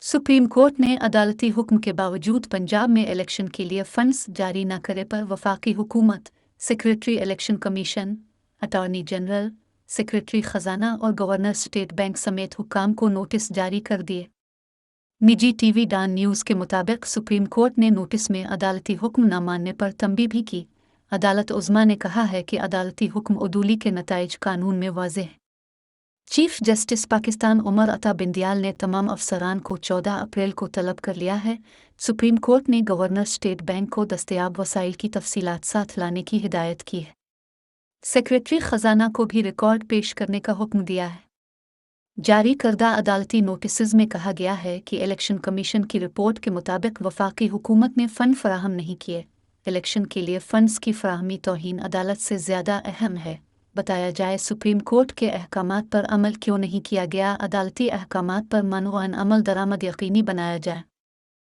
Supreme court ने अदालती हुक्म के बावजूद पंजाब में इलेक्शन के लिए फंड्स जारी न करे पर वफाकी हुकूमत, secretary election commission, attorney general, secretary खजाना और गवर्नर स्टेट बैंक समेत हुक्काम को नोटिस जारी कर दिए। निजी टीवी डान न्यूज़ के मुताबिक सुप्रीम कोर्ट ने नोटिस में अदालती हुक्म न मानने पर तंबीह भी की। अदालत उज़्मा ने कहा है कि अदालती हुक्म उदूली के नताइज कानून में वाज़ेह हैं। चीफ जस्टिस पाकिस्तान उमर अता बिंदियाल ने तमाम अफसरान को 14 अप्रैल को तलब कर लिया है। सुप्रीम कोर्ट ने गवर्नर स्टेट बैंक को दस्तयाब वसाइल की तफसीलात साथ लाने की हिदायत की है। सेक्रेटरी खजाना को भी रिकॉर्ड पेश करने का हुक्म दिया है। जारी करदा अदालती नोटिस में कहा गया है कि इलेक्शन कमीशन की रिपोर्ट के मुताबिक वफाकी हुकूमत ने फ़ंड फराहम नहीं किए। इलेक्शन के लिए फ़ंड्स की फराहमी तौहीन अदालत से ज़्यादा अहम है। बताया जाए सुप्रीम कोर्ट के अहकामात पर अमल क्यों नहीं किया गया। अदालती अहकामात पर मनोअन अमल दरामद यकीनी बनाया जाए।